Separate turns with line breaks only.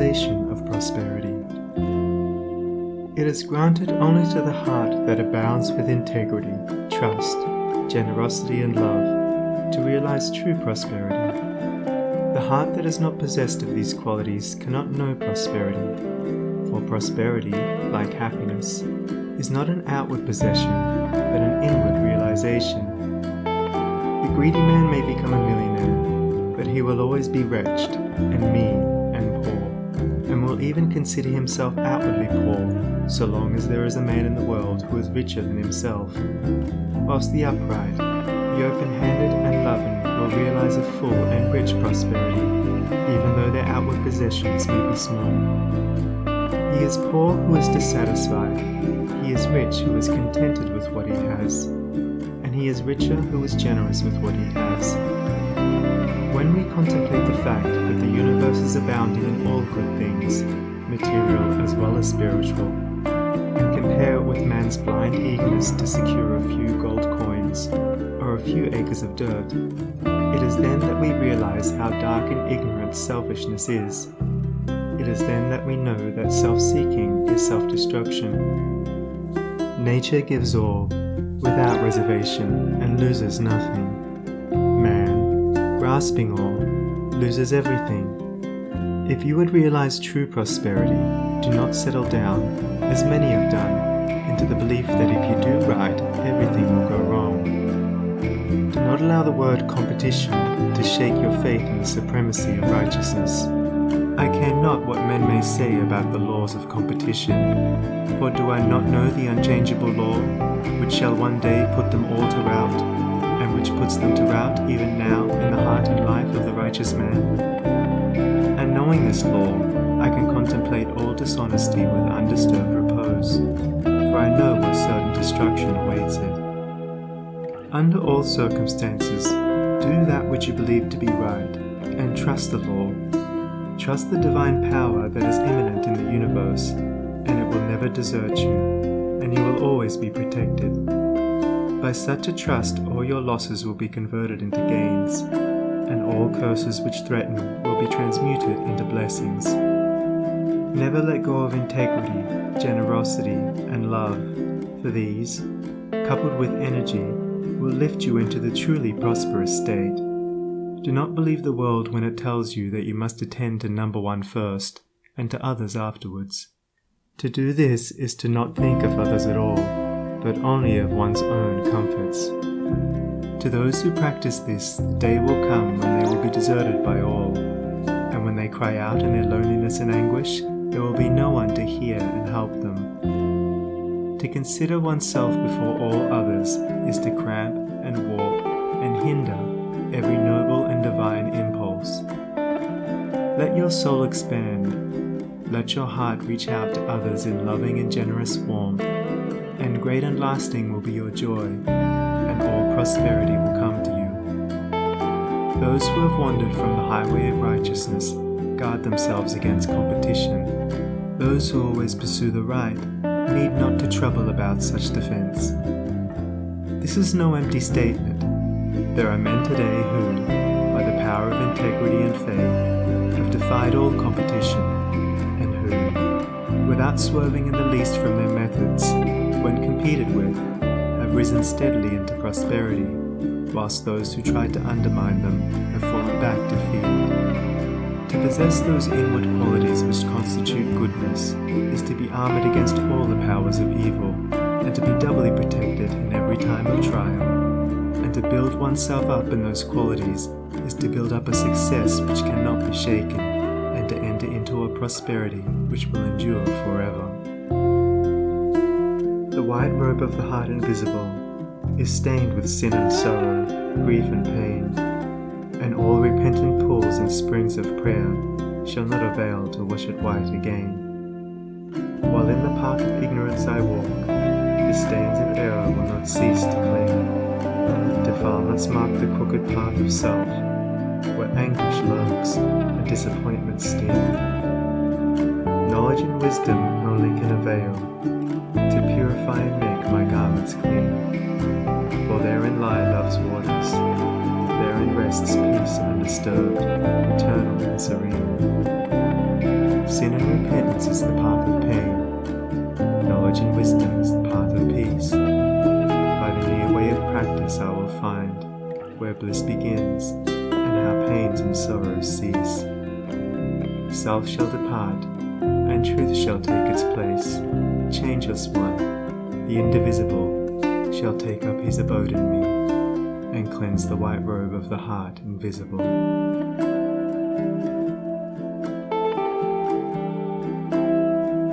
realization of prosperity. It is granted only to the heart that abounds with integrity, trust, generosity, and love to realize true prosperity. The heart that is not possessed of these qualities cannot know prosperity, for prosperity, like happiness, is not an outward possession, but an inward realization. The greedy man may become a millionaire, but he will always be wretched, and mean, and poor, and will even consider himself outwardly poor, so long as there is a man in the world who is richer than himself. Whilst the upright, the open-handed and loving will realize a full and rich prosperity, even though their outward possessions may be small. He is poor who is dissatisfied, he is rich who is contented with what he has, and he is richer who is generous with what he has. When we contemplate the fact that the universe is abounding in all good things, material as well as spiritual, and compare it with man's blind eagerness to secure a few gold coins or a few acres of dirt, it is then that we realize how dark and ignorant selfishness is. It is then that we know that self-seeking is self-destruction. Nature gives all, without reservation, and loses nothing. Man, grasping all, loses everything. If you would realize true prosperity, do not settle down, as many have done, into the belief that if you do right, everything will go wrong. Do not allow the word competition to shake your faith in the supremacy of righteousness. I care not what men may say about the laws of competition, for do I not know the unchangeable law, which shall one day put them all to rout, and which puts them to rout even now in the heart and life of the righteous man? And knowing this law, I can contemplate all dishonesty with undisturbed repose, for I know what certain destruction awaits it. Under all circumstances, do that which you believe to be right, and trust the law. Trust the divine power that is immanent in the universe, and it will never desert you, and you will always be protected. By such a trust, all your losses will be converted into gains, and all curses which threaten will be transmuted into blessings. Never let go of integrity, generosity, and love, for these, coupled with energy, will lift you into the truly prosperous state. Do not believe the world when it tells you that you must attend to number one first, and to others afterwards. To do this is to not think of others at all, but only of one's own comforts. To those who practice this, the day will come when they will be deserted by all, and when they cry out in their loneliness and anguish, there will be no one to hear and help them. To consider oneself before all others is to cramp and warp and hinder every noble and divine impulse. Let your soul expand, let your heart reach out to others in loving and generous warmth, and great and lasting will be your joy, and all prosperity will come to you. Those who have wandered from the highway of righteousness guard themselves against competition. Those who always pursue the right need not to trouble about such defense. This is no empty statement. There are men today who, by the power of integrity and faith, have defied all competition, and who, without swerving in the least from their methods, when competed with, have risen steadily into prosperity, whilst those who tried to undermine them have fallen back defeated. To possess those inward qualities which constitute goodness is to be armoured against all the powers of evil, and to be doubly protected in every time of trial. And to build oneself up in those qualities is to build up a success which cannot be shaken, and to enter into a prosperity which will endure forever. The white robe of the heart invisible is stained with sin and sorrow, grief and pain, and all repentant pools and springs of prayer shall not avail to wash it white again. While in the path of ignorance I walk, the stains of error will not cease to cling. Defilements mark the crooked path of self, where anguish lurks and disappointment sting. Knowledge and wisdom only can avail to purify and make my garments clean. For therein lie love's waters, therein rests peace undisturbed, eternal and serene. where bliss begins, and how pains and sorrows cease. Self shall depart, and truth shall take its place. Changeless one, the indivisible, shall take up his abode in me, and cleanse the white robe of the heart invisible.